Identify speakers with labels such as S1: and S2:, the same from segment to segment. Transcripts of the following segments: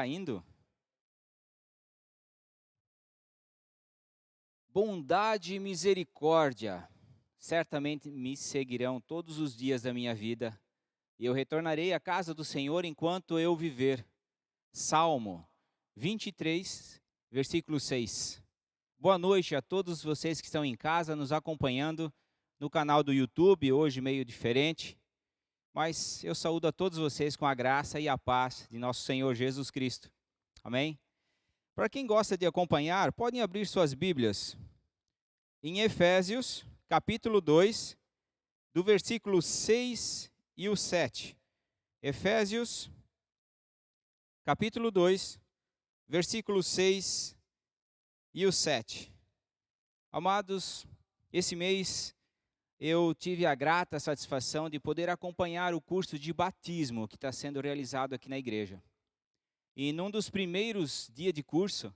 S1: Indo. Bondade e misericórdia certamente me seguirão todos os dias da minha vida, e eu retornarei à casa do Senhor enquanto eu viver. Salmo 23, versículo 6. Boa noite a todos vocês que estão em casa nos acompanhando no canal do YouTube, hoje meio diferente, mas eu saúdo a todos vocês com a graça e a paz de nosso Senhor Jesus Cristo. Amém? Para quem gosta de acompanhar, podem abrir suas Bíblias em Efésios, capítulo 2, do versículo 6 e o 7. Efésios, capítulo 2, versículo 6 e o 7. Amados, esse mês eu tive a grata satisfação de poder acompanhar o curso de batismo que está sendo realizado aqui na igreja. E num dos primeiros dias de curso,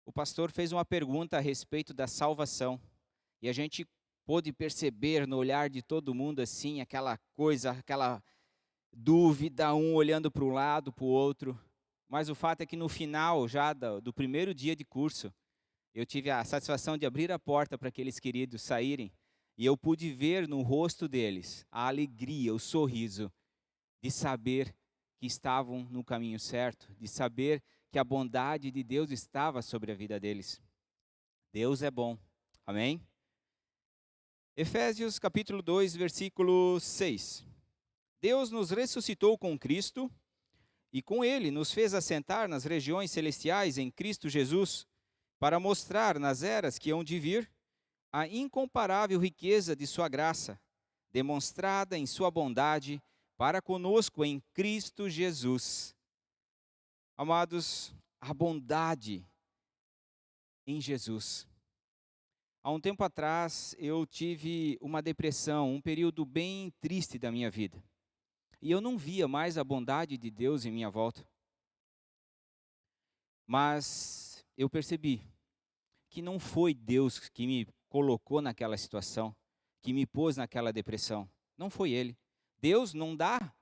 S1: o pastor fez uma pergunta a respeito da salvação. E a gente pôde perceber no olhar de todo mundo assim, aquela coisa, aquela dúvida, um olhando para um lado, para o outro. Mas o fato é que no final já do primeiro dia de curso, eu tive a satisfação de abrir a porta para aqueles queridos saírem. E eu pude ver no rosto deles a alegria, o sorriso de saber que estavam no caminho certo, de saber que a bondade de Deus estava sobre a vida deles. Deus é bom. Amém? Efésios capítulo 2, versículo 6. Deus nos ressuscitou com Cristo e com Ele nos fez assentar nas regiões celestiais em Cristo Jesus, para mostrar nas eras que hão de vir a incomparável riqueza de sua graça, demonstrada em sua bondade para conosco em Cristo Jesus. Amados, a bondade em Jesus. Há um tempo atrás, eu tive uma depressão, um período bem triste da minha vida. E eu não via mais a bondade de Deus em minha volta. Mas eu percebi que não foi Deus que me colocou naquela situação, que me pôs naquela depressão. Não foi Ele. Deus não dá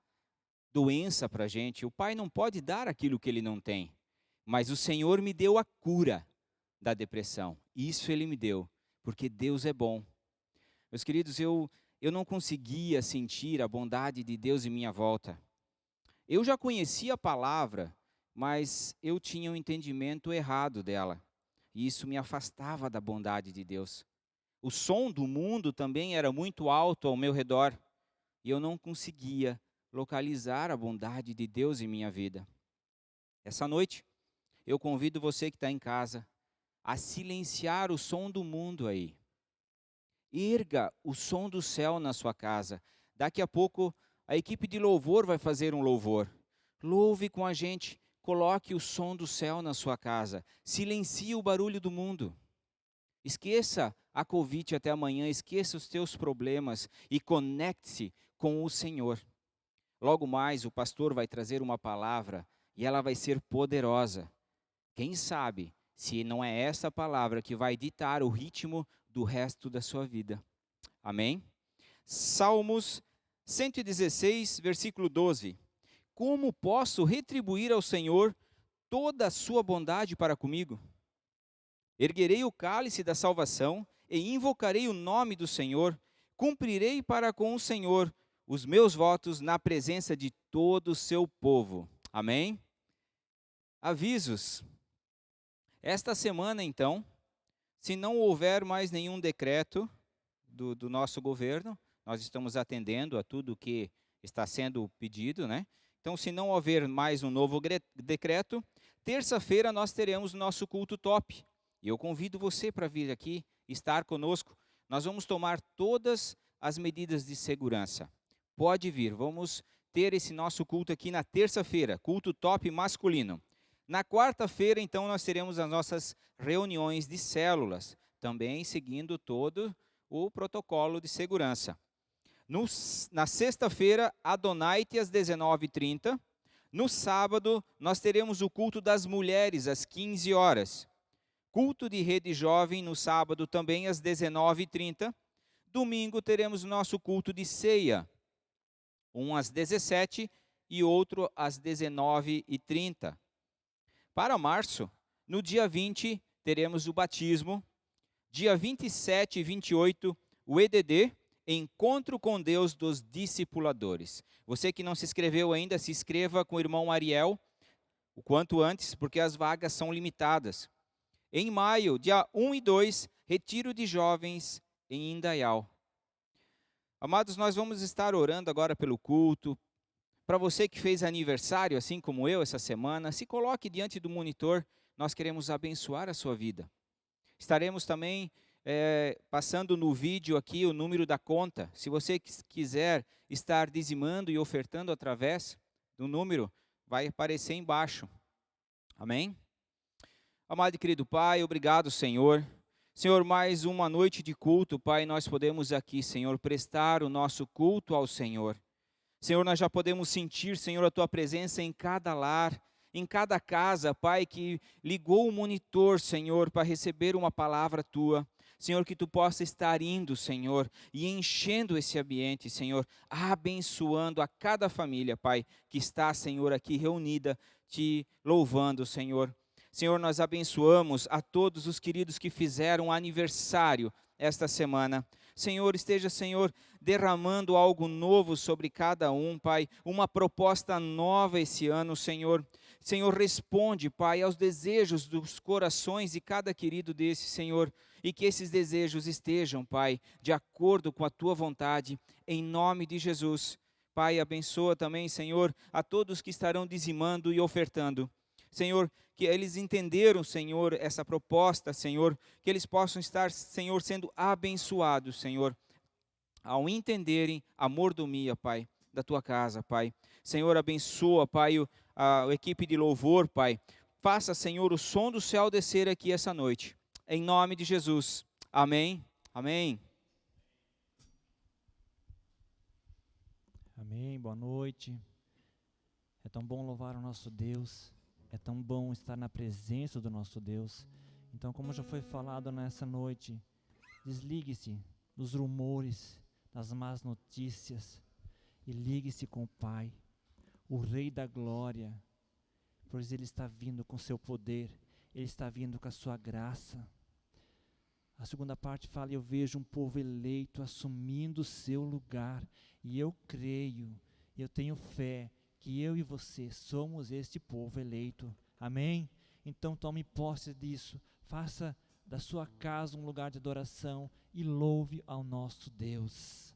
S1: doença para a gente. O Pai não pode dar aquilo que Ele não tem. Mas o Senhor me deu a cura da depressão. Isso Ele me deu, porque Deus é bom. Meus queridos, eu não conseguia sentir a bondade de Deus em minha volta. Eu já conhecia a palavra, mas eu tinha um entendimento errado dela. E isso me afastava da bondade de Deus. O som do mundo também era muito alto ao meu redor. E eu não conseguia localizar a bondade de Deus em minha vida. Essa noite, eu convido você que está em casa a silenciar o som do mundo aí. Erga o som do céu na sua casa. Daqui a pouco a equipe de louvor vai fazer um louvor. Louve com a gente, coloque o som do céu na sua casa. Silencie o barulho do mundo. Esqueça a Covid até amanhã, esqueça os teus problemas e conecte-se com o Senhor. Logo mais o pastor vai trazer uma palavra e ela vai ser poderosa. Quem sabe se não é essa palavra que vai ditar o ritmo do resto da sua vida. Amém? Salmos 116, versículo 12. Como posso retribuir ao Senhor toda a sua bondade para comigo? Erguerei o cálice da salvação e invocarei o nome do Senhor. Cumprirei para com o Senhor os meus votos na presença de todo o seu povo. Amém? Avisos. Esta semana, então, se não houver mais nenhum decreto do nosso governo, nós estamos atendendo a tudo que está sendo pedido, né? Então, se não houver mais um novo decreto, terça-feira nós teremos o nosso culto top. E eu convido você para vir aqui, estar conosco. Nós vamos tomar todas as medidas de segurança. Pode vir, vamos ter esse nosso culto aqui na terça-feira, culto top masculino. Na quarta-feira, então, nós teremos as nossas reuniões de células, também seguindo todo o protocolo de segurança. Na sexta-feira, Adonai-te às 19h30. No sábado, nós teremos o culto das mulheres às 15 horas. Culto de rede jovem no sábado também às 19h30. Domingo teremos o nosso culto de ceia, um às 17h e outro às 19h30. Para março, no dia 20, teremos o batismo. Dia 27 e 28, o EDD, Encontro com Deus dos Discipuladores. Você que não se inscreveu ainda, se inscreva com o irmão Ariel, o quanto antes, porque as vagas são limitadas. Em maio, dia 1 e 2, Retiro de Jovens em Indaial. Amados, nós vamos estar orando agora pelo culto. Para você que fez aniversário, assim como eu, essa semana, se coloque diante do monitor, nós queremos abençoar a sua vida. Estaremos também passando no vídeo aqui o número da conta. Se você quiser estar dizimando e ofertando através do número, vai aparecer embaixo. Amém? Amado e querido Pai, obrigado, Senhor. Senhor, mais uma noite de culto, Pai, nós podemos aqui, Senhor, prestar o nosso culto ao Senhor. Senhor, nós já podemos sentir, Senhor, a Tua presença em cada lar, em cada casa, Pai, que ligou o monitor, Senhor, para receber uma palavra Tua. Senhor, que Tu possa estar indo, Senhor, e enchendo esse ambiente, Senhor, abençoando a cada família, Pai, que está, Senhor, aqui reunida, Te louvando, Senhor. Senhor, nós abençoamos a todos os queridos que fizeram aniversário esta semana. Senhor, esteja, Senhor, derramando algo novo sobre cada um, Pai, uma proposta nova esse ano, Senhor. Senhor, responde, Pai, aos desejos dos corações de cada querido desse, Senhor, e que esses desejos estejam, Pai, de acordo com a Tua vontade, em nome de Jesus. Pai, abençoa também, Senhor, a todos que estarão dizimando e ofertando. Senhor, que eles entenderam, Senhor, essa proposta, Senhor, que eles possam estar, Senhor, sendo abençoados, Senhor, ao entenderem a mordomia, Pai, da Tua casa, Pai. Senhor, abençoa, Pai, a equipe de louvor, Pai. Faça, Senhor, o som do céu descer aqui essa noite. Em nome de Jesus. Amém. Amém.
S2: Amém. Boa noite. É tão bom louvar o nosso Deus. É tão bom estar na presença do nosso Deus. Então, como já foi falado nessa noite, desligue-se dos rumores, das más notícias e ligue-se com o Pai, o Rei da Glória, pois Ele está vindo com seu poder, Ele está vindo com a sua graça. A segunda parte fala: eu vejo um povo eleito assumindo o seu lugar, e eu creio, eu tenho fé que eu e você somos este povo eleito. Amém? Então tome posse disso, faça da sua casa um lugar de adoração e louve ao nosso Deus.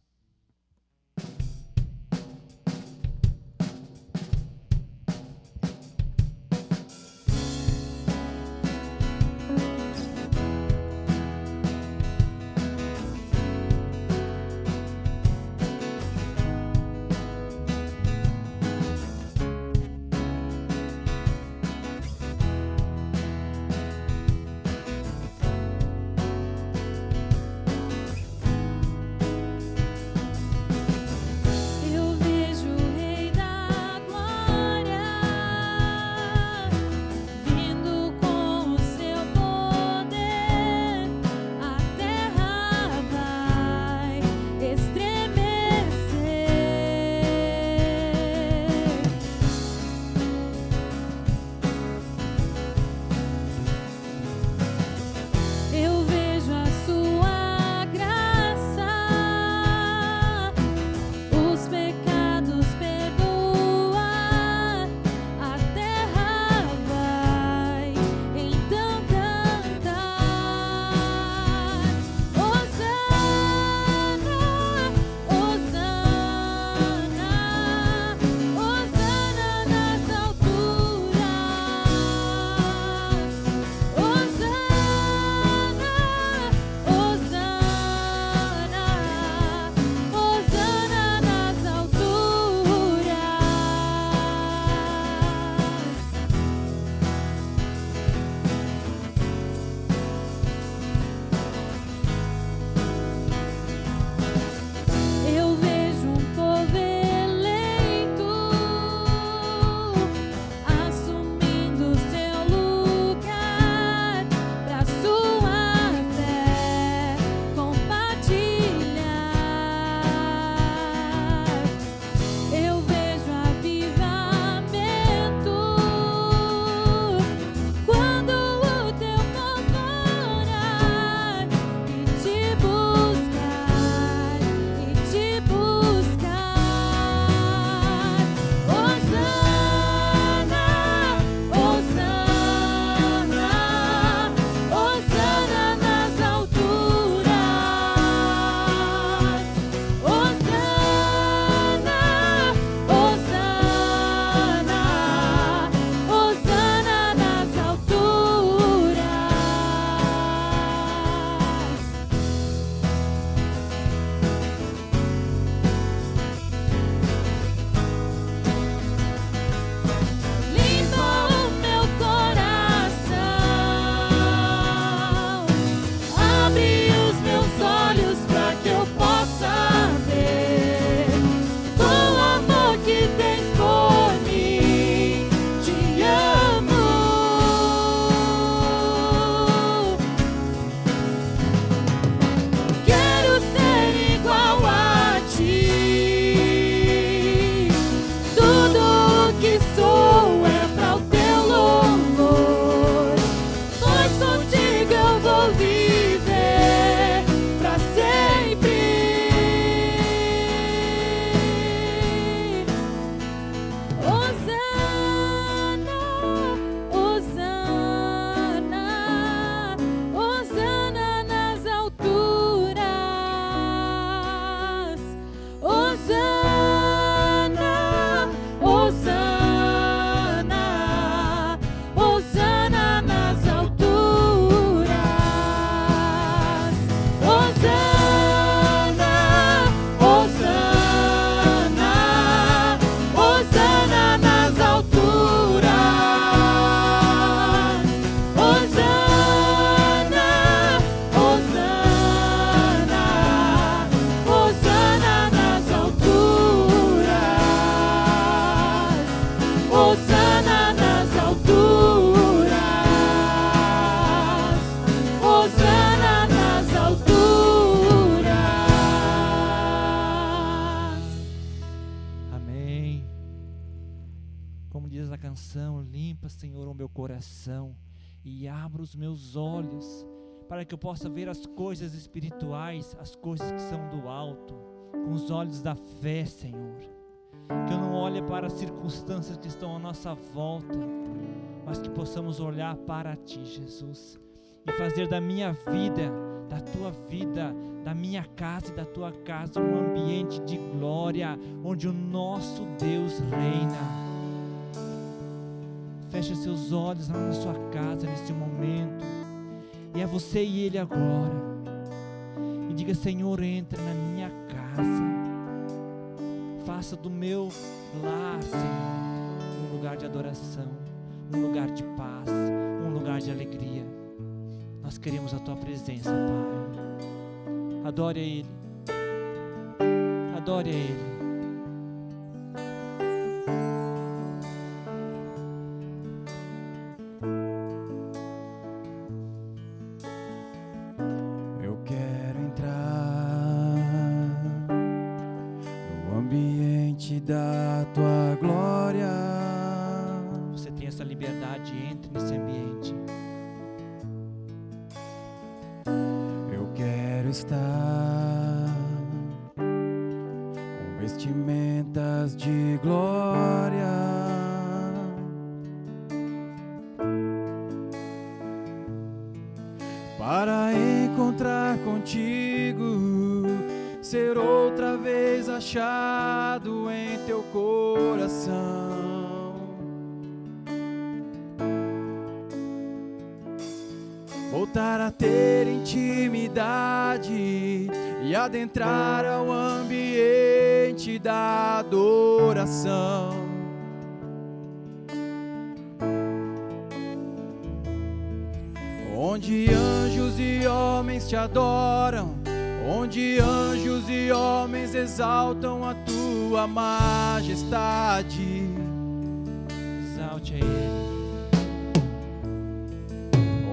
S2: Senhor, o meu coração e abra os meus olhos para que eu possa ver as coisas espirituais, as coisas que são do alto, com os olhos da fé, Senhor. Que eu não olhe para as circunstâncias que estão à nossa volta, mas que possamos olhar para Ti, Jesus, e fazer da minha vida, da Tua vida, da minha casa e da Tua casa um ambiente de glória, onde o nosso Deus reina. Feche seus olhos lá na sua casa neste momento, e é você e Ele agora, e diga: Senhor, entra na minha casa, faça do meu lar, Senhor, um lugar de adoração, um lugar de paz, um lugar de alegria. Nós queremos a Tua presença, Pai. Adore a Ele, adore a Ele.
S3: Eu quero entrar no ambiente da Tua glória.
S2: Você tem essa liberdade, entre nesse ambiente.
S3: Eu quero estar com vestimentas de glória, para encontrar contigo, ser outra vez achado em Teu coração. Voltar a ter intimidade e adentrar ao ambiente da adoração. Onde anjos e homens Te adoram, onde anjos e homens exaltam a Tua majestade.
S2: Exalte a Ele.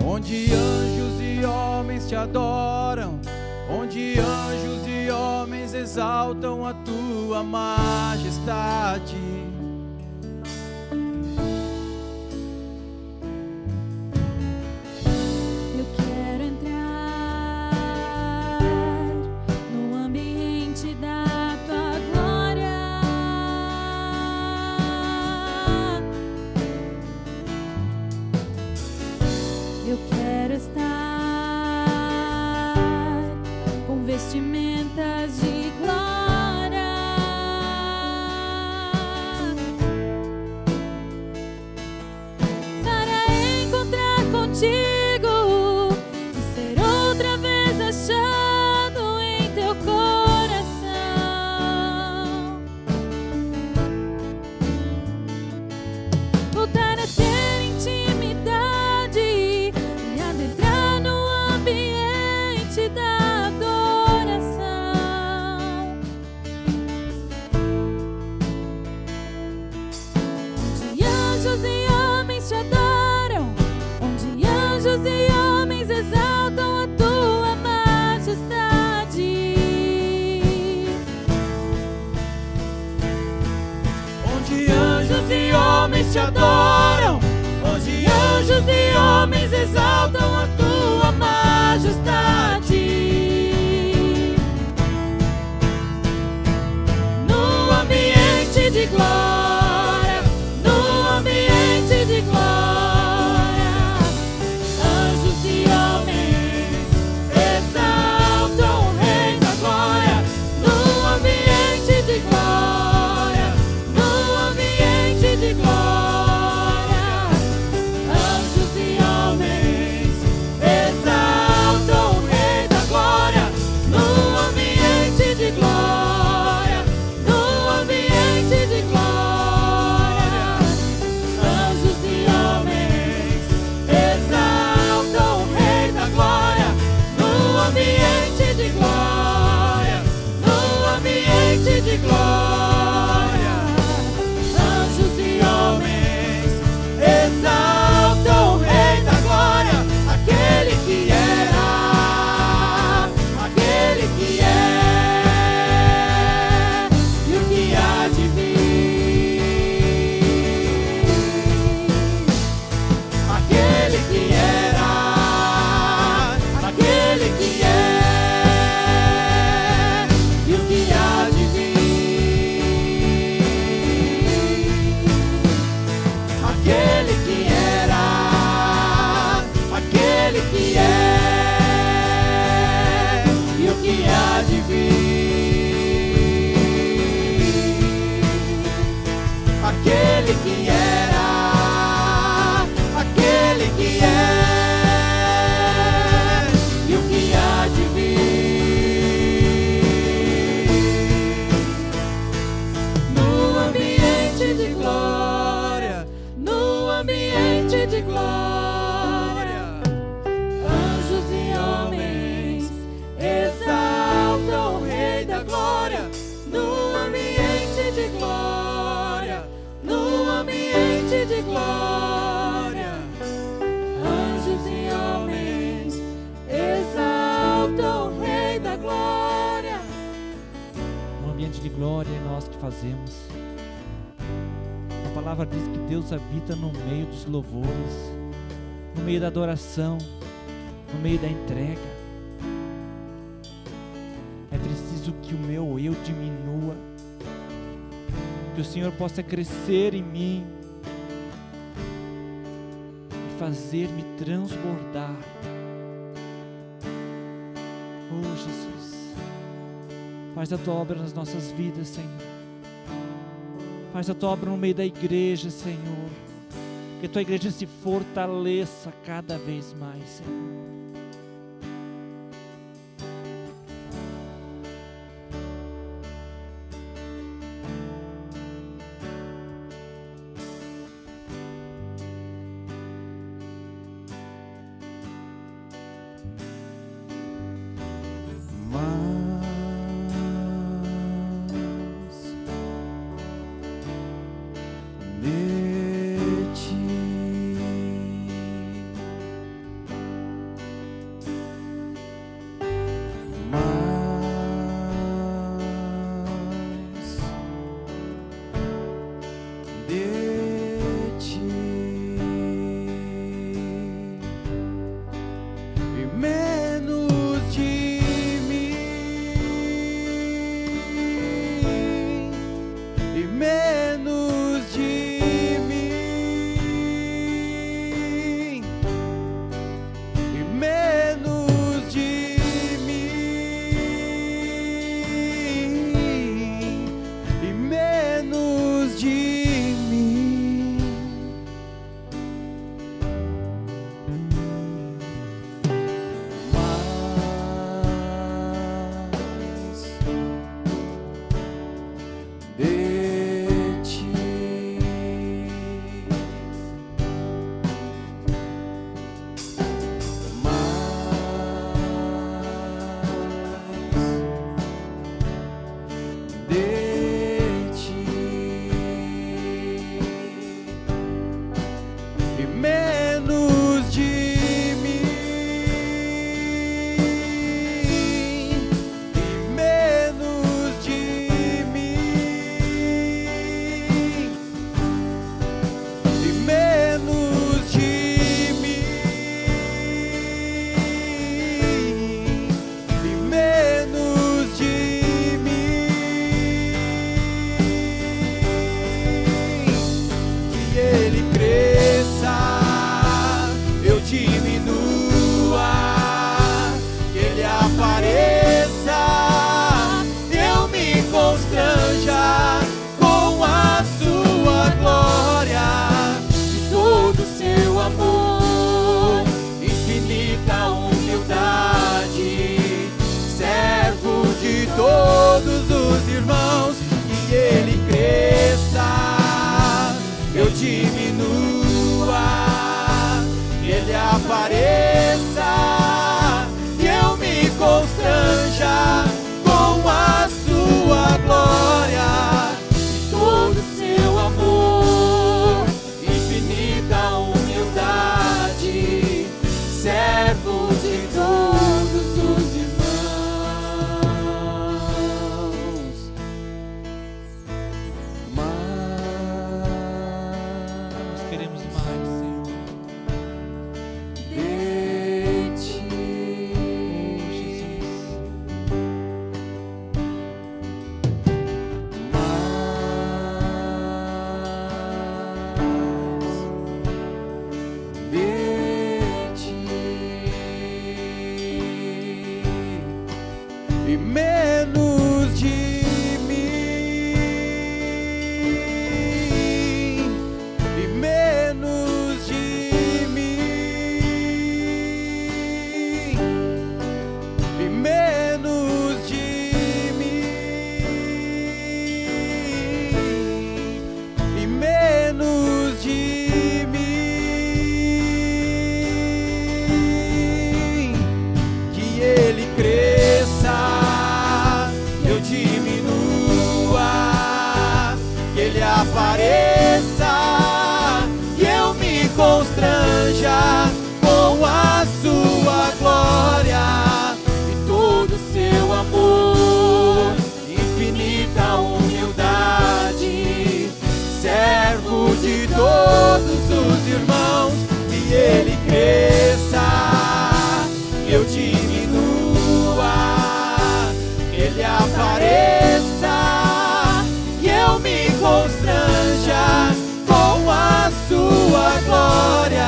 S3: Onde anjos e homens Te adoram, onde anjos e homens exaltam a Tua majestade.
S4: Eu quero entrar no ambiente da Tua glória. Eu quero estar com vestimentas de glória, para encontrar contigo e ser outra vez achado em Teu coração. Voltar a ter intimidade e adentrar de glória, anjos e homens exaltam o Rei da glória. No ambiente de glória, no ambiente de glória, anjos e homens exaltam o Rei da glória.
S2: Um ambiente de glória é nós que fazemos. A palavra diz que Deus habita no meio dos louvores, no meio da adoração, no meio da entrega. É preciso que o meu eu diminua, que o Senhor possa crescer em mim e fazer-me transbordar. Oh Jesus, faz a tua obra nas nossas vidas, Senhor. Faz a tua obra no meio da igreja, Senhor. Que a tua igreja se fortaleça cada vez mais, Senhor.
S3: constranja com a sua glória e todo o seu amor, infinita humildade, servo de todos os irmãos, que ele cresça, eu diminua, ele apareça e eu me constranja com a sua glória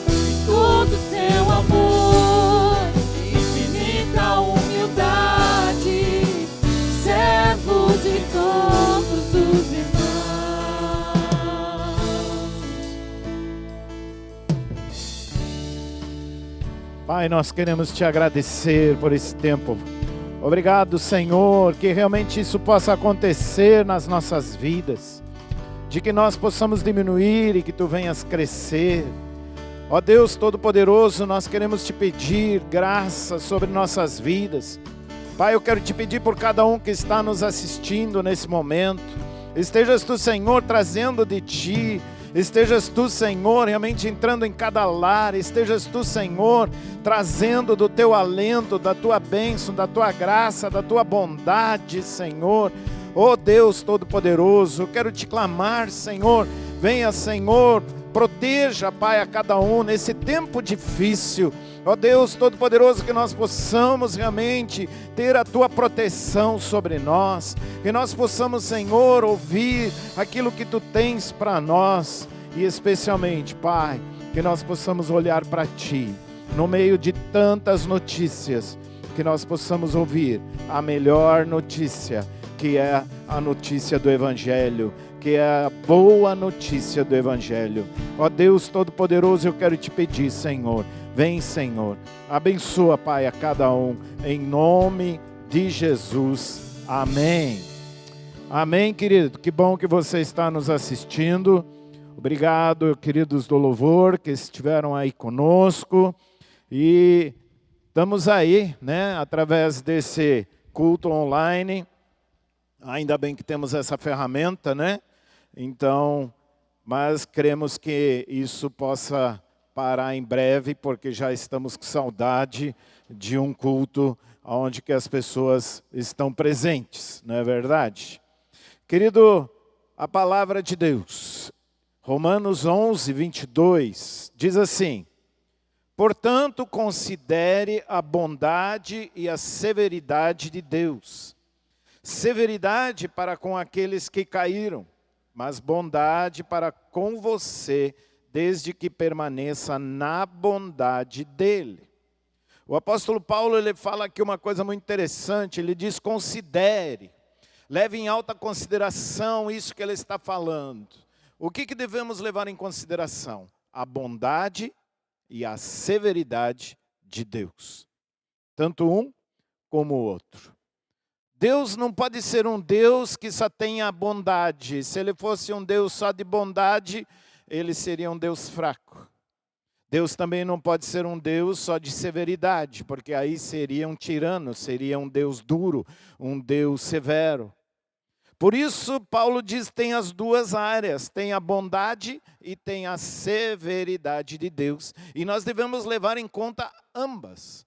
S3: e todo o seu amor, infinita humildade, servo de todos os irmãos.
S5: Pai, nós queremos te agradecer por esse tempo. Obrigado, Senhor, que realmente isso possa acontecer nas nossas vidas, de que nós possamos diminuir e que tu venhas crescer. Ó Deus Todo-Poderoso, nós queremos te pedir graça sobre nossas vidas. Pai, eu quero te pedir por cada um que está nos assistindo nesse momento. Estejas tu, Senhor, trazendo de ti. Estejas tu, Senhor, realmente entrando em cada lar. Estejas tu, Senhor, trazendo do teu alento, da tua bênção, da tua graça, da tua bondade, Senhor. Ó Deus Todo-Poderoso, eu quero te clamar, Senhor. Venha, Senhor, proteja, Pai, a cada um nesse tempo difícil. Ó Deus Todo-Poderoso, que nós possamos realmente ter a tua proteção sobre nós, que nós possamos, Senhor, ouvir aquilo que tu tens para nós, e especialmente, Pai, que nós possamos olhar para ti, no meio de tantas notícias, que nós possamos ouvir a melhor notícia, que é a notícia do Evangelho, que é a boa notícia do Evangelho. Ó Deus Todo-Poderoso, eu quero te pedir, Senhor, vem, Senhor, abençoa, Pai, a cada um, em nome de Jesus, amém. Amém, querido, que bom que você está nos assistindo. Obrigado, queridos do louvor, que estiveram aí conosco, e estamos aí, né, através desse culto online. Ainda bem que temos essa ferramenta, né? Então, mas cremos que isso possa parar em breve, porque já estamos com saudade de um culto onde que as pessoas estão presentes, não é verdade? Querido, a palavra de Deus, Romanos 11, 22, diz assim: portanto, considere a bondade e a severidade de Deus. Severidade para com aqueles que caíram, mas bondade para com você, desde que permaneça na bondade dele. O apóstolo Paulo, ele fala aqui uma coisa muito interessante, ele diz: considere, leve em alta consideração isso que ele está falando. O que devemos levar em consideração? A bondade e a severidade de Deus, tanto um como o outro. Deus não pode ser um Deus que só tenha bondade. Se ele fosse um Deus só de bondade, ele seria um Deus fraco. Deus também não pode ser um Deus só de severidade, porque aí seria um tirano, seria um Deus duro, um Deus severo. Por isso, Paulo diz, tem as duas áreas, tem a bondade e tem a severidade de Deus. E nós devemos levar em conta ambas.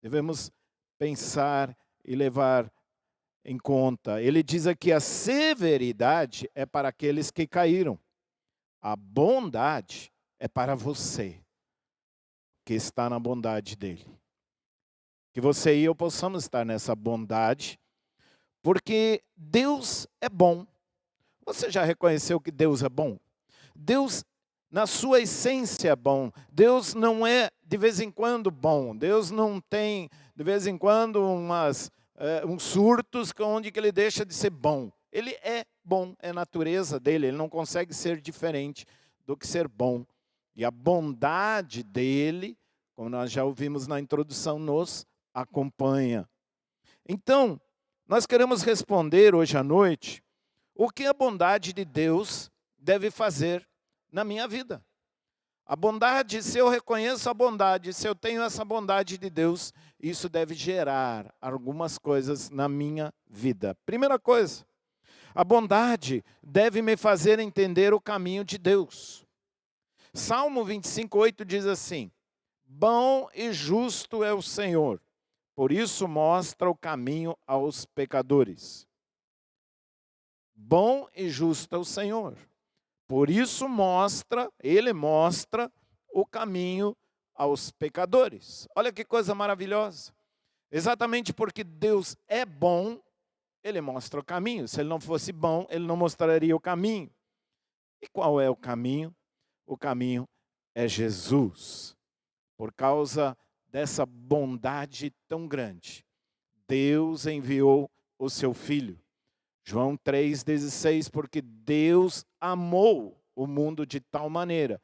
S5: Devemos pensar e levar em conta. Ele diz aqui, a severidade é para aqueles que caíram. A bondade é para você, que está na bondade dele. Que você e eu possamos estar nessa bondade, porque Deus é bom. Você já reconheceu que Deus é bom? Deus, na sua essência, é bom. Deus não é de vez em quando bom. Deus não tem de vez em quando uns surtos onde que ele deixa de ser bom. Ele é bom, é a natureza dele, ele não consegue ser diferente do que ser bom. E a bondade dele, como nós já ouvimos na introdução, nos acompanha. Então, nós queremos responder hoje à noite o que a bondade de Deus deve fazer na minha vida. A bondade, se eu reconheço a bondade, se eu tenho essa bondade de Deus, isso deve gerar algumas coisas na minha vida. Primeira coisa, a bondade deve me fazer entender o caminho de Deus. Salmo 25:8 diz assim: bom e justo é o Senhor, por isso mostra o caminho aos pecadores. Bom e justo é o Senhor, por isso Ele mostra o caminho aos pecadores. Olha que coisa maravilhosa. Exatamente porque Deus é bom, Ele mostra o caminho. Se Ele não fosse bom, Ele não mostraria o caminho. E qual é o caminho? O caminho é Jesus. Por causa dessa bondade tão grande, Deus enviou o seu Filho. João 3,16, porque Deus amou o mundo de tal maneira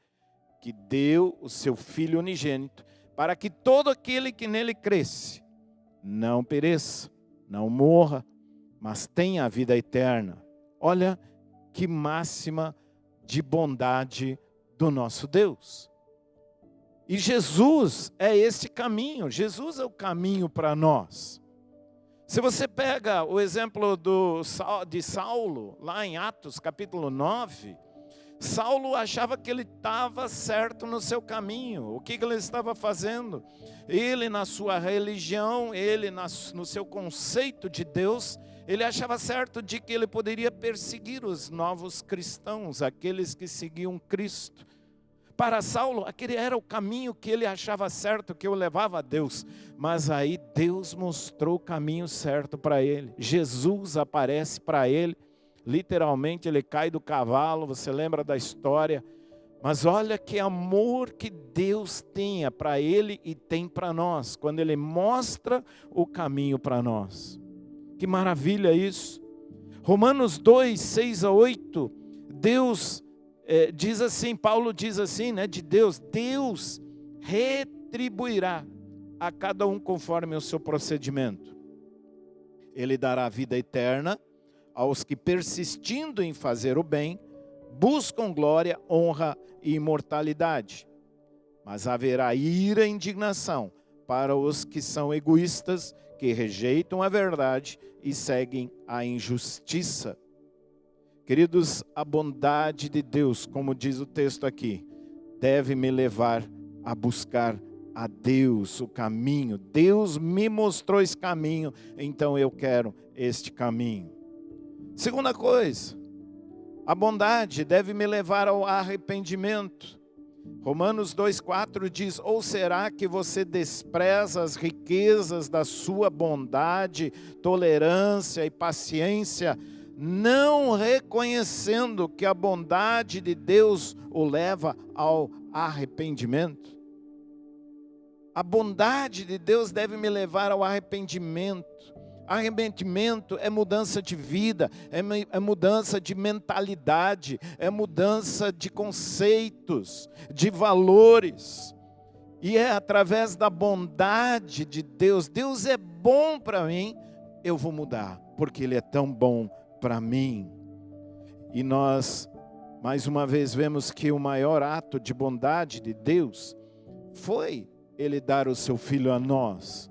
S5: que deu o seu Filho unigênito, para que todo aquele que nele cresce não pereça, não morra, mas tenha a vida eterna. Olha que máxima de bondade do nosso Deus. E Jesus é esse caminho, Jesus é o caminho para nós. Se você pega o exemplo de Saulo, lá em Atos capítulo 9, Saulo achava que ele estava certo no seu caminho. O que ele estava fazendo? Ele na sua religião, ele no seu conceito de Deus, ele achava certo de que ele poderia perseguir os novos cristãos, aqueles que seguiam Cristo. Para Saulo, aquele era o caminho que ele achava certo, que o levava a Deus. Mas aí Deus mostrou o caminho certo para ele. Jesus aparece para ele. Literalmente ele cai do cavalo, você lembra da história. Mas olha que amor que Deus tenha para ele e tem para nós. Quando ele mostra o caminho para nós. Que maravilha isso. Romanos 2, 6-8. Deus... diz assim, Paulo diz assim, né, de Deus, Deus retribuirá a cada um conforme o seu procedimento. Ele dará vida eterna aos que, persistindo em fazer o bem, buscam glória, honra e imortalidade. Mas haverá ira e indignação para os que são egoístas, que rejeitam a verdade e seguem a injustiça. Queridos, a bondade de Deus, como diz o texto aqui, deve me levar a buscar a Deus, o caminho. Deus me mostrou esse caminho, então eu quero este caminho. Segunda coisa, a bondade deve me levar ao arrependimento. Romanos 2,4 diz: ou será que você despreza as riquezas da sua bondade, tolerância e paciência, não reconhecendo que a bondade de Deus o leva ao arrependimento? A bondade de Deus deve me levar ao arrependimento. Arrependimento é mudança de vida, é mudança de mentalidade, é mudança de conceitos, de valores. E é através da bondade de Deus. Deus é bom para mim, eu vou mudar, porque Ele é tão bom para mim. E nós, mais uma vez, vemos que o maior ato de bondade de Deus foi Ele dar o seu Filho a nós.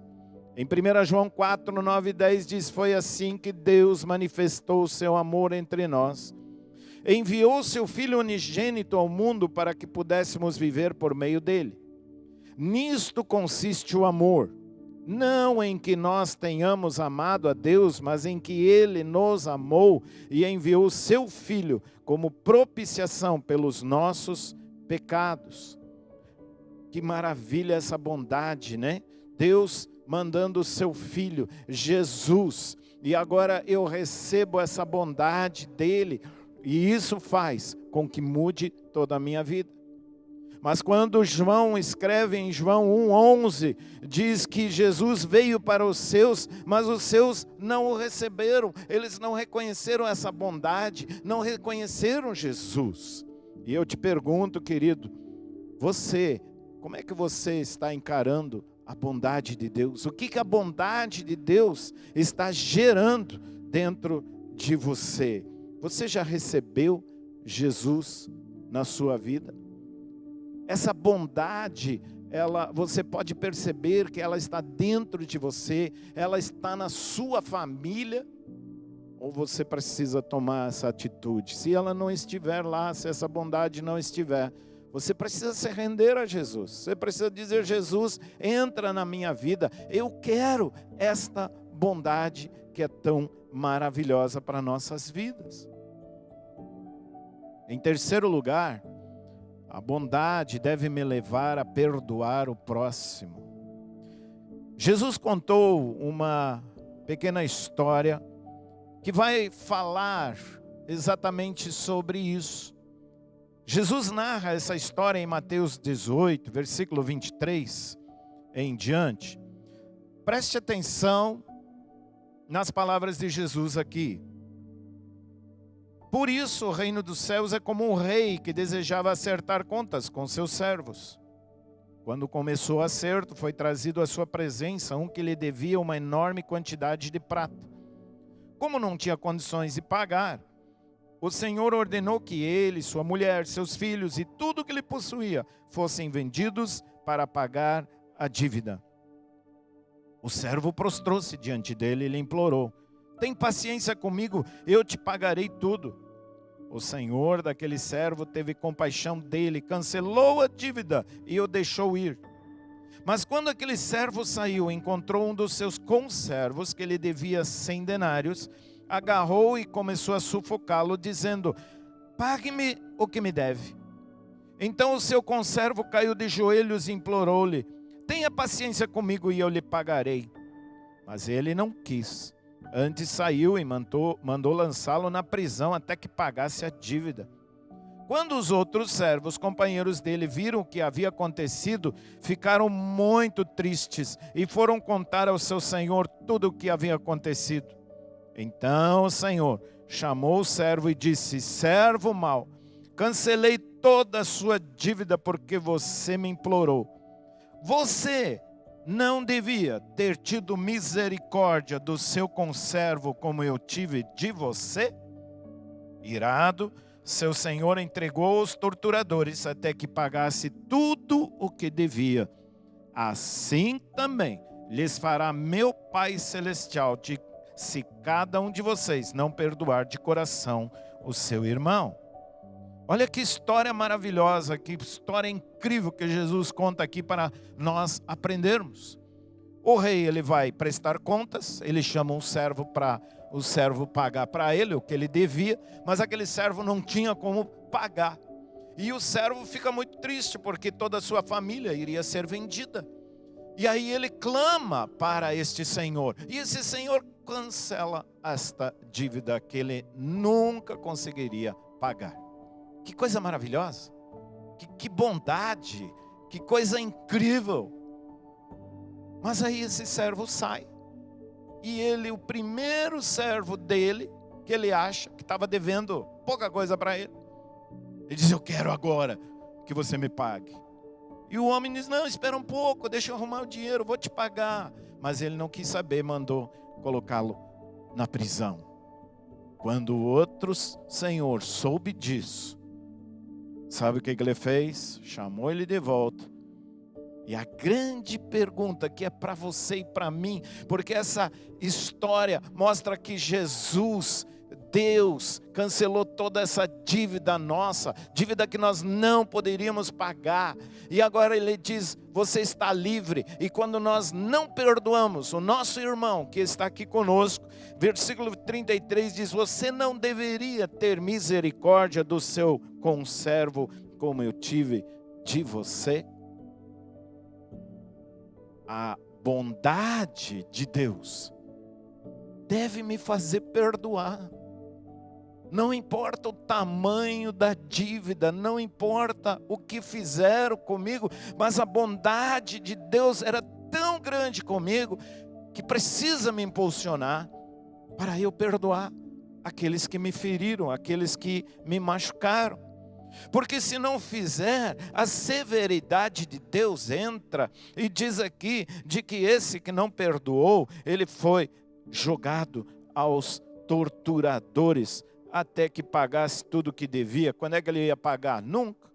S5: Em 1 João 4, 9 e 10 diz: foi assim que Deus manifestou o seu amor entre nós. Enviou seu Filho unigênito ao mundo para que pudéssemos viver por meio dele. Nisto consiste o amor. Não em que nós tenhamos amado a Deus, mas em que Ele nos amou e enviou o seu Filho como propiciação pelos nossos pecados. Que maravilha essa bondade, né? Deus mandando o seu Filho, Jesus, e agora eu recebo essa bondade dEle, e isso faz com que mude toda a minha vida. Mas quando João escreve em João 1,11, diz que Jesus veio para os seus, mas os seus não o receberam. Eles não reconheceram essa bondade, não reconheceram Jesus. E eu te pergunto, querido, como é que você está encarando a bondade de Deus? O que a bondade de Deus está gerando dentro de você? Você já recebeu Jesus na sua vida? Essa bondade, você pode perceber que ela está dentro de você, ela está na sua família, ou você precisa tomar essa atitude? Se ela não estiver lá, se essa bondade não estiver, Você precisa se render a Jesus. Você precisa dizer: Jesus, entra na minha vida. Eu quero esta bondade que é tão maravilhosa para nossas vidas. Em terceiro lugar, a bondade deve me levar a perdoar o próximo. Jesus contou uma pequena história que vai falar exatamente sobre isso. Jesus narra essa história em Mateus 18, versículo 23 em diante. Preste atenção nas palavras de Jesus aqui. Por isso o reino dos céus é como um rei que desejava acertar contas com seus servos. Quando começou o acerto, foi trazido à sua presença um que lhe devia uma enorme quantidade de prata. Como não tinha condições de pagar, o Senhor ordenou que ele, sua mulher, seus filhos e tudo que ele possuía fossem vendidos para pagar a dívida. O servo prostrou-se diante dele e lhe implorou: tem paciência comigo, eu te pagarei tudo. O senhor daquele servo teve compaixão dele, cancelou a dívida e o deixou ir. Mas quando aquele servo saiu, encontrou um dos seus conservos que lhe devia 100 denários, agarrou e começou a sufocá-lo, dizendo: pague-me o que me deve. Então o seu conservo caiu de joelhos e implorou-lhe: tenha paciência comigo e eu lhe pagarei. Mas ele não quis. Antes saiu e mandou lançá-lo na prisão até que pagasse a dívida. Quando os outros servos, companheiros dele, viram o que havia acontecido, ficaram muito tristes e foram contar ao seu senhor tudo o que havia acontecido. Então o senhor chamou o servo e disse: servo mau, cancelei toda a sua dívida porque você me implorou. Você não devia ter tido misericórdia do seu conservo como eu tive de você? Irado, seu senhor entregou aos torturadores até que pagasse tudo o que devia. Assim também lhes fará meu Pai Celestial se cada um de vocês não perdoar de coração o seu irmão. Olha que história maravilhosa, que história incrível que Jesus conta aqui para nós aprendermos. O rei, ele vai prestar contas, ele chama um servo para o servo pagar para ele o que ele devia, mas aquele servo não tinha como pagar. E o servo fica muito triste porque toda a sua família iria ser vendida. E aí ele clama para este senhor, e esse senhor cancela esta dívida que ele nunca conseguiria pagar. Que coisa maravilhosa, que bondade, que coisa incrível. Mas aí esse servo sai, e ele, o primeiro servo dele, que ele acha que estava devendo pouca coisa para ele, ele diz: eu quero agora que você me pague. E o homem diz: não, espera um pouco, deixa eu arrumar o dinheiro, vou te pagar. Mas ele não quis saber, mandou colocá-lo na prisão. Quando o outro senhor soube disso, sabe o que ele fez? Chamou ele de volta. E a grande pergunta que é para você e para mim, porque essa história mostra que Jesus, Deus, cancelou toda essa dívida nossa, dívida que nós não poderíamos pagar. E agora ele diz: você está livre. E quando nós não perdoamos o nosso irmão que está aqui conosco, versículo 33 diz: você não deveria ter misericórdia do seu conservo como eu tive de você? A bondade de Deus deve me fazer perdoar. Não importa o tamanho da dívida, não importa o que fizeram comigo, mas a bondade de Deus era tão grande comigo que precisa me impulsionar para eu perdoar aqueles que me feriram, aqueles que me machucaram. Porque se não fizer, a severidade de Deus entra e diz aqui de que esse que não perdoou, ele foi jogado aos torturadores até que pagasse tudo o que devia. Quando é que ele ia pagar? Nunca,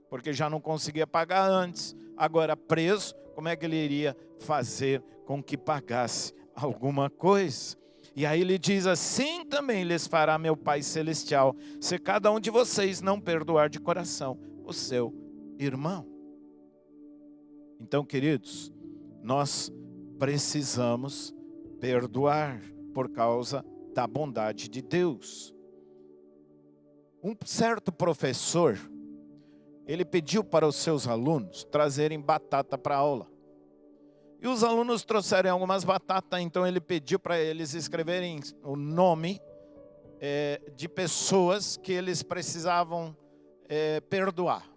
S5: porque já não conseguia pagar antes. Agora preso, como é que ele iria fazer com que pagasse alguma coisa? E aí ele diz: assim também lhes fará meu Pai Celestial, se cada um de vocês não perdoar de coração o seu irmão. Então, queridos, nós precisamos perdoar por causa da bondade de Deus. Um certo professor, ele pediu para os seus alunos trazerem batata para a aula. E os alunos trouxeram algumas batatas, então ele pediu para eles escreverem o nome de pessoas que eles precisavam perdoar.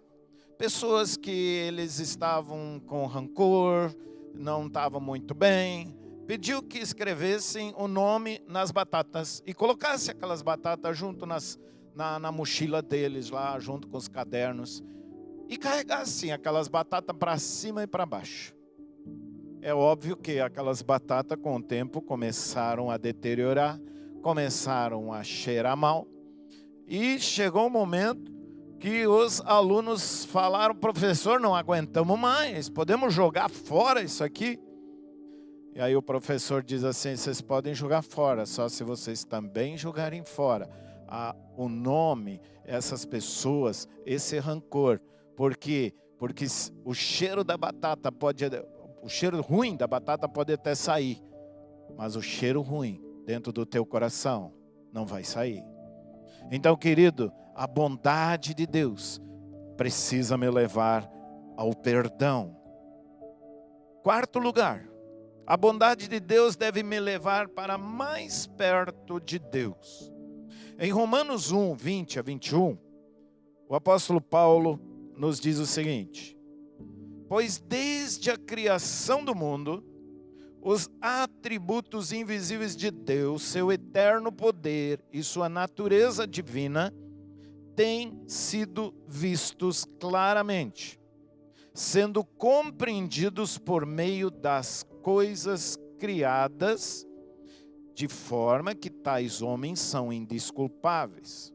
S5: Pessoas que eles estavam com rancor, não estavam muito bem. Pediu que escrevessem o nome nas batatas e colocassem aquelas batatas junto na mochila deles lá, junto com os cadernos. E carregassem aquelas batatas para cima e para baixo. É óbvio que aquelas batatas com o tempo começaram a deteriorar, começaram a cheirar mal. E chegou um momento que os alunos falaram: professor, não aguentamos mais, podemos jogar fora isso aqui? E aí o professor diz assim: vocês podem jogar fora, só se vocês também jogarem fora o nome, essas pessoas, esse rancor. Por quê? Porque o cheiro da batata o cheiro ruim da batata pode até sair, mas o cheiro ruim dentro do teu coração não vai sair. Então, querido, a bondade de Deus precisa me levar ao perdão. Quarto lugar, a bondade de Deus deve me levar para mais perto de Deus. Em Romanos 1, 20 a 21, o apóstolo Paulo nos diz o seguinte: pois desde a criação do mundo, os atributos invisíveis de Deus, seu eterno poder e sua natureza divina, têm sido vistos claramente, sendo compreendidos por meio das coisas criadas, de forma que tais homens são indesculpáveis.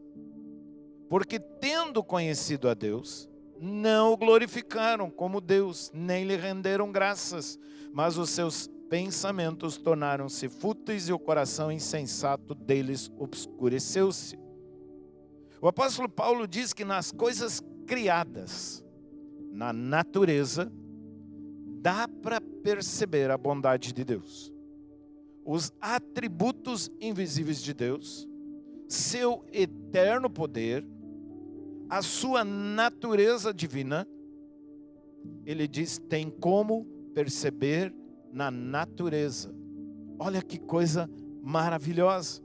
S5: Porque tendo conhecido a Deus, não o glorificaram como Deus, nem lhe renderam graças, mas os seus pensamentos tornaram-se fúteis e o coração insensato deles obscureceu-se. O apóstolo Paulo diz que nas coisas criadas, na natureza, dá para perceber a bondade de Deus. Os atributos invisíveis de Deus, seu eterno poder, a sua natureza divina, ele diz, tem como perceber na natureza. Olha que coisa maravilhosa.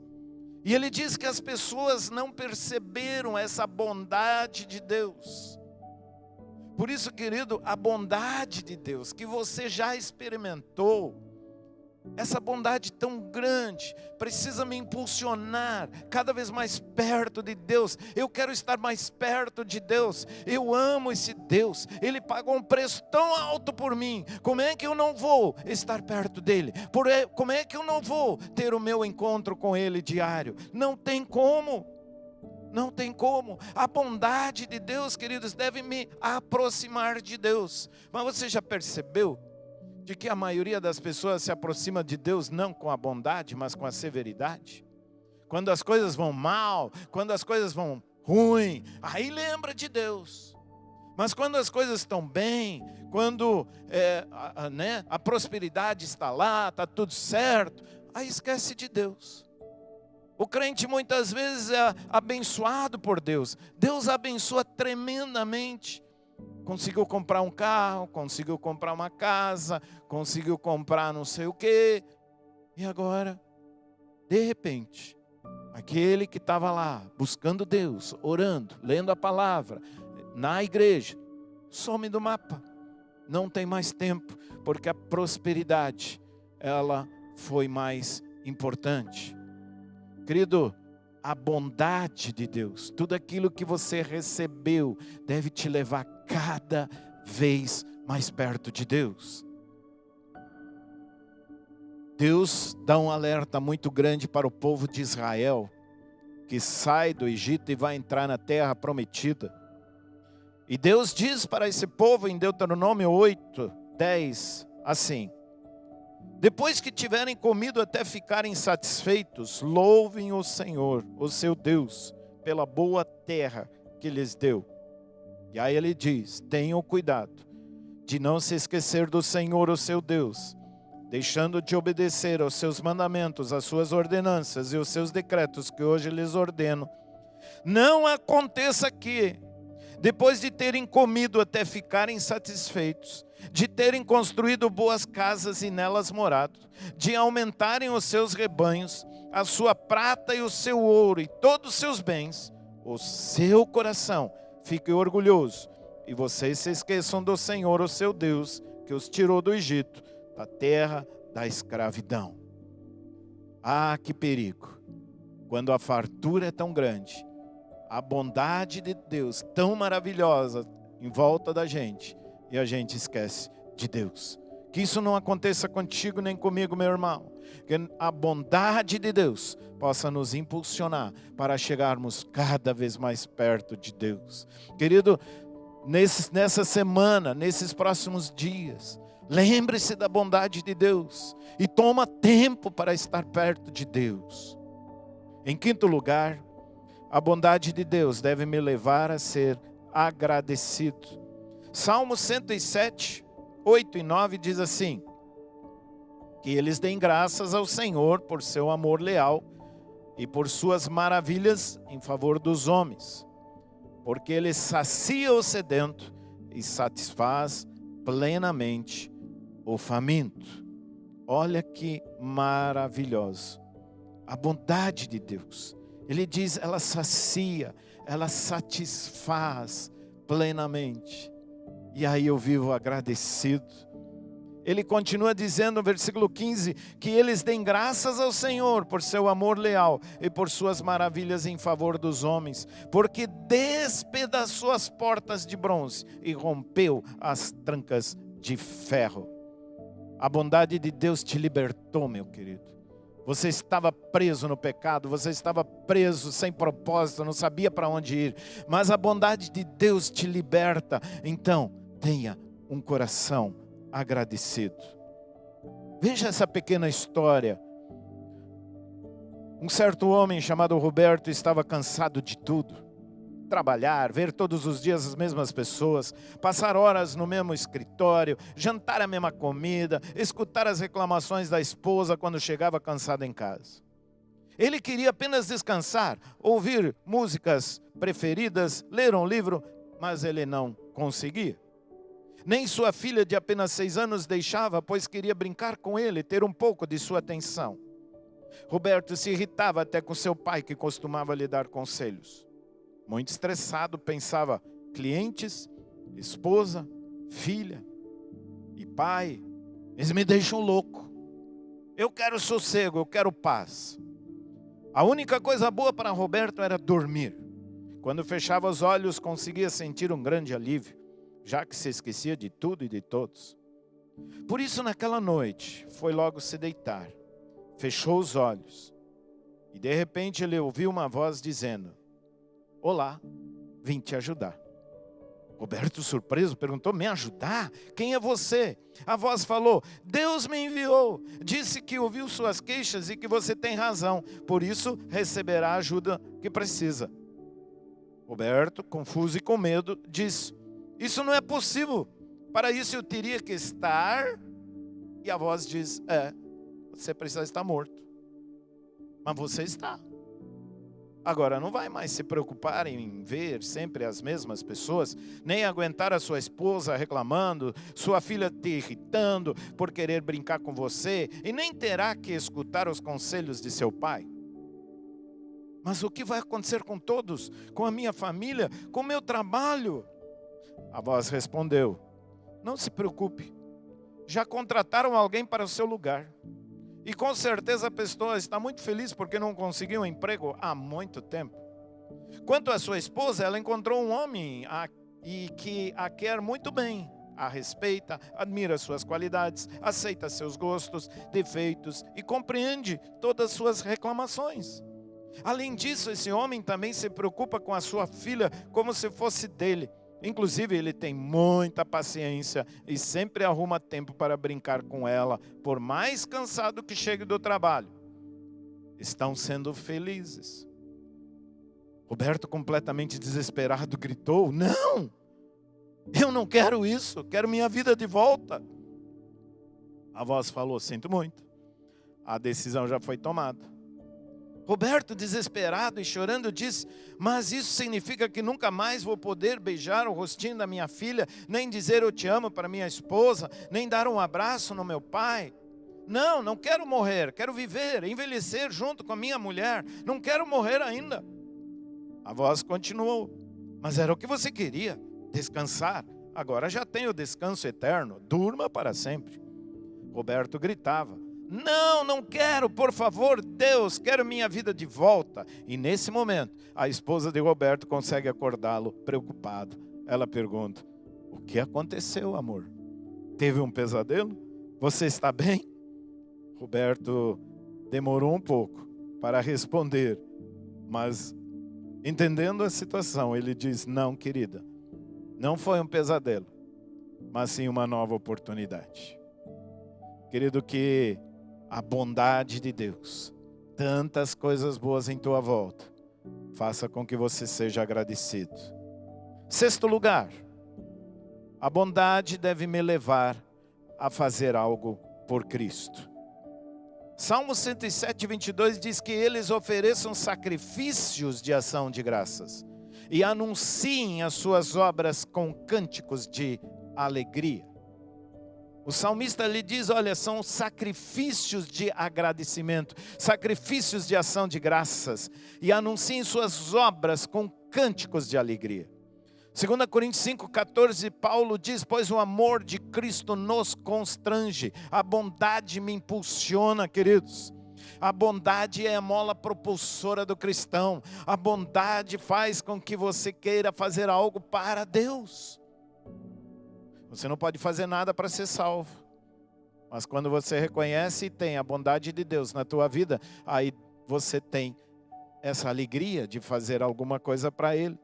S5: E ele diz que as pessoas não perceberam essa bondade de Deus. Por isso, querido, a bondade de Deus que você já experimentou, essa bondade tão grande, precisa me impulsionar cada vez mais perto de Deus. Eu quero estar mais perto de Deus. Eu amo esse Deus. Ele pagou um preço tão alto por mim. Como é que eu não vou estar perto dele? Como é que eu não vou ter o meu encontro com ele diário? Não tem como. Não tem como. A bondade de Deus, queridos, deve me aproximar de Deus. Mas você já percebeu de que a maioria das pessoas se aproxima de Deus não com a bondade, mas com a severidade? Quando as coisas vão mal, quando as coisas vão ruim, aí lembra de Deus. Mas quando as coisas estão bem, quando a prosperidade está lá, está tudo certo, aí esquece de Deus. O crente muitas vezes é abençoado por Deus. Deus abençoa tremendamente. Conseguiu comprar um carro, conseguiu comprar uma casa, conseguiu comprar não sei o quê. E agora, de repente, aquele que estava lá, buscando Deus, orando, lendo a palavra, na igreja, some do mapa. Não tem mais tempo, porque a prosperidade, ela foi mais importante. Querido, a bondade de Deus, tudo aquilo que você recebeu, deve te levar cada vez mais perto de Deus. Deus dá um alerta muito grande para o povo de Israel, que sai do Egito e vai entrar na terra prometida. E Deus diz para esse povo em Deuteronômio 8, 10, assim: depois que tiverem comido até ficarem satisfeitos, louvem o Senhor, o seu Deus, pela boa terra que lhes deu. E aí ele diz: tenham cuidado de não se esquecer do Senhor, o seu Deus, deixando de obedecer aos seus mandamentos, às suas ordenanças e os seus decretos que hoje lhes ordeno. Não aconteça que, depois de terem comido até ficarem satisfeitos, de terem construído boas casas e nelas morado, de aumentarem os seus rebanhos, a sua prata e o seu ouro e todos os seus bens, o seu coração fique orgulhoso e vocês se esqueçam do Senhor, o seu Deus, que os tirou do Egito, da terra da escravidão. Ah, que perigo! Quando a fartura é tão grande, a bondade de Deus tão maravilhosa em volta da gente, e a gente esquece de Deus. Que isso não aconteça contigo nem comigo, meu irmão. Que a bondade de Deus possa nos impulsionar para chegarmos cada vez mais perto de Deus. Querido, nessa semana, nesses próximos dias, lembre-se da bondade de Deus e toma tempo para estar perto de Deus. Em quinto lugar, a bondade de Deus deve me levar a ser agradecido. Salmo 107, 8 e 9 diz assim: que eles deem graças ao Senhor por seu amor leal e por suas maravilhas em favor dos homens, porque ele sacia o sedento e satisfaz plenamente o faminto. Olha que maravilhoso, a bondade de Deus. Ele diz, ela sacia, ela satisfaz plenamente. E aí eu vivo agradecido. Ele continua dizendo no versículo 15, que eles deem graças ao Senhor por seu amor leal e por suas maravilhas em favor dos homens, porque despedaçou as portas de bronze e rompeu as trancas de ferro. A bondade de Deus te libertou, meu querido. Você estava preso no pecado, você estava preso sem propósito, não sabia para onde ir, mas a bondade de Deus te liberta. Então, tenha um coração agradecido. Veja essa pequena história. Um certo homem chamado Roberto estava cansado de tudo. Trabalhar, ver todos os dias as mesmas pessoas, passar horas no mesmo escritório, jantar a mesma comida, escutar as reclamações da esposa quando chegava cansado em casa. Ele queria apenas descansar, ouvir músicas preferidas, ler um livro, mas ele não conseguia. Nem sua filha de apenas 6 anos deixava, pois queria brincar com ele, ter um pouco de sua atenção. Roberto se irritava até com seu pai, que costumava lhe dar conselhos. Muito estressado, pensava, clientes, esposa, filha e pai, eles me deixam louco. Eu quero sossego, eu quero paz. A única coisa boa para Roberto era dormir. Quando fechava os olhos, conseguia sentir um grande alívio, já que se esquecia de tudo e de todos. Por isso, naquela noite, foi logo se deitar, fechou os olhos e de repente ele ouviu uma voz dizendo: olá, vim te ajudar. Roberto, surpreso, perguntou, me ajudar? Quem é você? A voz falou, Deus me enviou, disse que ouviu suas queixas e que você tem razão, por isso receberá a ajuda que precisa. Roberto, confuso e com medo, disse, isso não é possível, para isso eu teria que estar... E a voz diz, você precisa estar morto, mas você está. Agora não vai mais se preocupar em ver sempre as mesmas pessoas, nem aguentar a sua esposa reclamando, sua filha te irritando por querer brincar com você, e nem terá que escutar os conselhos de seu pai. Mas o que vai acontecer com todos, com a minha família, com o meu trabalho? A voz respondeu, não se preocupe, já contrataram alguém para o seu lugar. E com certeza a pessoa está muito feliz porque não conseguiu um emprego há muito tempo. Quanto à sua esposa, ela encontrou um homem que a quer muito bem, a respeita, admira suas qualidades, aceita seus gostos, defeitos e compreende todas as suas reclamações. Além disso, esse homem também se preocupa com a sua filha como se fosse dele. Inclusive, ele tem muita paciência e sempre arruma tempo para brincar com ela, por mais cansado que chegue do trabalho. Estão sendo felizes. Roberto, completamente desesperado, gritou, não! Eu não quero isso, quero minha vida de volta. A voz falou: sinto muito, a decisão já foi tomada. Roberto, desesperado e chorando, disse: mas isso significa que nunca mais vou poder beijar o rostinho da minha filha, nem dizer eu te amo para minha esposa, nem dar um abraço no meu pai? Não, não quero morrer, quero viver, envelhecer junto com a minha mulher, não quero morrer ainda. A voz continuou: mas era o que você queria, descansar. Agora já tem o descanso eterno, durma para sempre. Roberto gritava: não, não quero, por favor, Deus, quero minha vida de volta. E nesse momento, a esposa de Roberto consegue acordá-lo, preocupado. Ela pergunta: o que aconteceu, amor? Teve um pesadelo? Você está bem? Roberto demorou um pouco para responder, mas entendendo a situação, ele diz: não, querida, não foi um pesadelo, mas sim uma nova oportunidade. Querido, que a bondade de Deus, tantas coisas boas em tua volta, faça com que você seja agradecido. Sexto lugar, a bondade deve me levar a fazer algo por Cristo. Salmo 107, 22 diz que eles ofereçam sacrifícios de ação de graças e anunciem as suas obras com cânticos de alegria. O salmista lhe diz: olha, são sacrifícios de agradecimento, sacrifícios de ação de graças, e anunciem suas obras com cânticos de alegria. 2 Coríntios 5,14, Paulo diz: pois o amor de Cristo nos constrange, a bondade me impulsiona, queridos. A bondade é a mola propulsora do cristão. A bondade faz com que você queira fazer algo para Deus. Você não pode fazer nada para ser salvo, mas quando você reconhece e tem a bondade de Deus na tua vida, aí você tem essa alegria de fazer alguma coisa para Ele.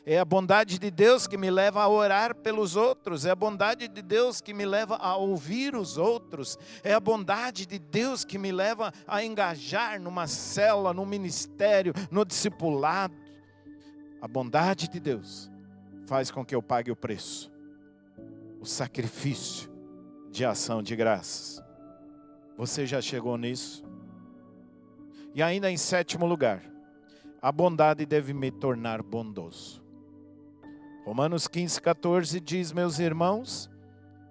S5: É a bondade de Deus que me leva a orar pelos outros. É a bondade de Deus que me leva a ouvir os outros. É a bondade de Deus que me leva a engajar numa célula, num ministério, no discipulado. A bondade de Deus faz com que eu pague o preço, o sacrifício de ação de graças. Você já chegou nisso? E ainda em sétimo lugar, a bondade deve me tornar bondoso. Romanos 15,14 diz: meus irmãos,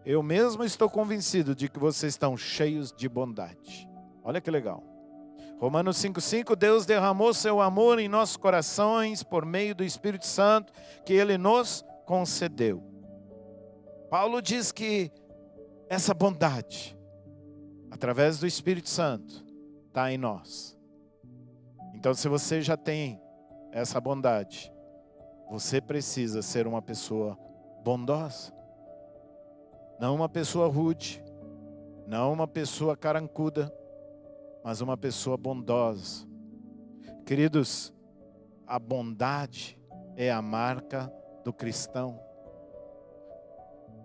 S5: eu mesmo estou convencido de que vocês estão cheios de bondade. Olha que legal. Romanos 5,5, Deus derramou seu amor em nossos corações por meio do Espírito Santo que Ele nos concedeu. Paulo diz que essa bondade, através do Espírito Santo, está em nós. Então, se você já tem essa bondade, você precisa ser uma pessoa bondosa. Não uma pessoa rude, não uma pessoa carancuda, mas uma pessoa bondosa. Queridos, a bondade é a marca do cristão.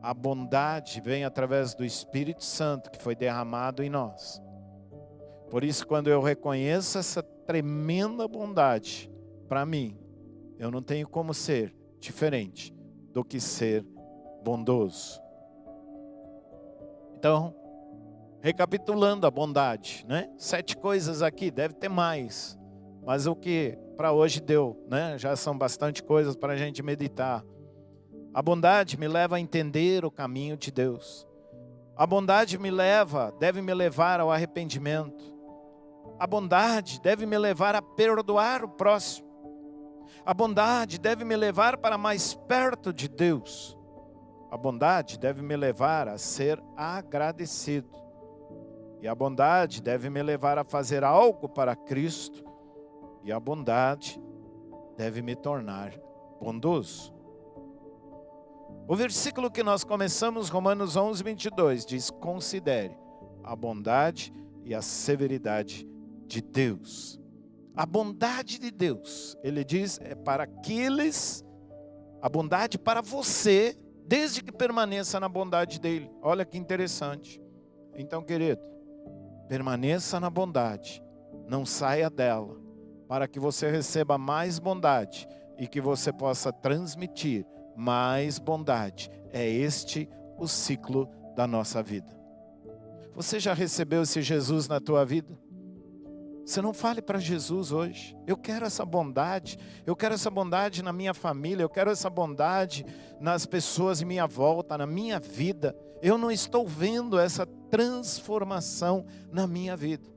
S5: A bondade vem através do Espírito Santo que foi derramado em nós. Por isso, quando eu reconheço essa tremenda bondade para mim, eu não tenho como ser diferente do que ser bondoso. Então, recapitulando a bondade, né? 7 coisas aqui, deve ter mais. Mas o que para hoje deu, né? Já são bastante coisas para a gente meditar. A bondade me leva a entender o caminho de Deus. A bondade deve me levar ao arrependimento. A bondade deve me levar a perdoar o próximo. A bondade deve me levar para mais perto de Deus. A bondade deve me levar a ser agradecido. E a bondade deve me levar a fazer algo para Cristo. E a bondade deve me tornar bondoso. O versículo que nós começamos, Romanos 11, 22, diz: considere a bondade e a severidade de Deus. A bondade de Deus, ele diz, é para aqueles, a bondade para você, desde que permaneça na bondade dele. Olha que interessante. Então, querido, permaneça na bondade, não saia dela, para que você receba mais bondade e que você possa transmitir mais bondade É este o ciclo da nossa vida. Você já recebeu esse Jesus na tua vida? Você não fale para Jesus hoje: eu quero essa bondade na minha família, eu quero essa bondade nas pessoas em minha volta, na minha vida. Eu não estou vendo essa transformação na minha vida.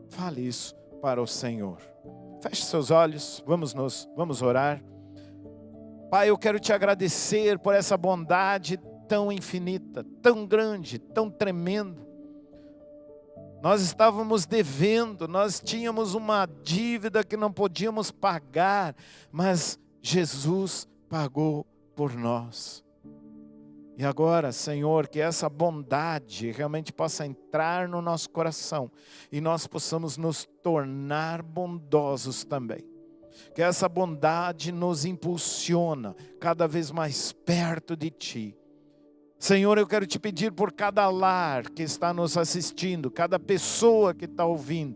S5: Fale isso para o Senhor. Feche seus olhos, vamos orar. Pai, eu quero te agradecer por essa bondade tão infinita, tão grande, tão tremenda. Nós estávamos devendo, nós tínhamos uma dívida que não podíamos pagar, mas Jesus pagou por nós. E agora, Senhor, que essa bondade realmente possa entrar no nosso coração e nós possamos nos tornar bondosos também. Que essa bondade nos impulsiona cada vez mais perto de Ti. Senhor, eu quero te pedir por cada lar que está nos assistindo, cada pessoa que está ouvindo,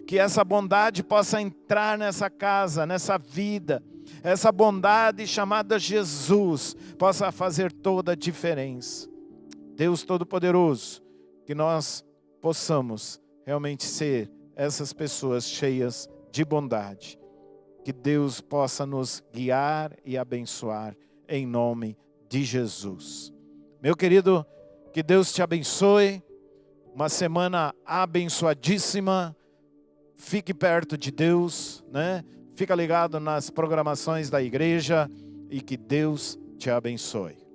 S5: que essa bondade possa entrar nessa casa, nessa vida, essa bondade chamada Jesus possa fazer toda a diferença. Deus Todo-Poderoso, que nós possamos realmente ser essas pessoas cheias de bondade. Que Deus possa nos guiar e abençoar em nome de Jesus. Meu querido, que Deus te abençoe, uma semana abençoadíssima, fique perto de Deus, né? Fica ligado nas programações da igreja e que Deus te abençoe.